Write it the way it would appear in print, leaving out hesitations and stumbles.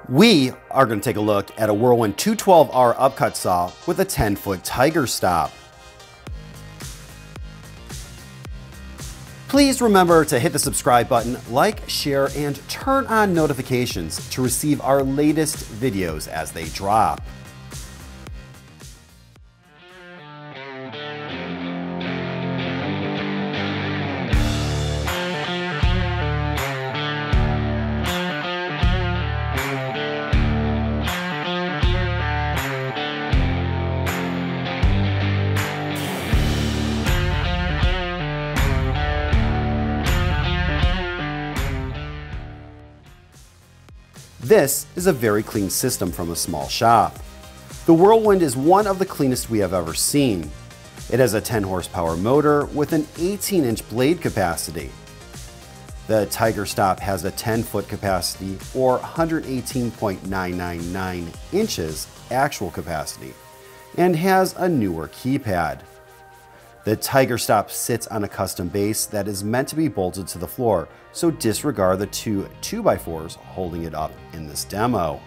We are going to take a look at a Whirlwind 212R Upcut saw with a 10-foot TigerStop. Please remember to hit the subscribe button, like, share, and turn on notifications to receive our latest videos as they drop. This is a very clean system from a small shop. The Whirlwind is one of the cleanest we have ever seen. It has a 10 horsepower motor with an 18-inch blade capacity. The TigerStop has a 10-foot capacity or 118.999 inches actual capacity and has a newer keypad. The TigerStop sits on a custom base that is meant to be bolted to the floor, so disregard the two 2x4s holding it up in this demo.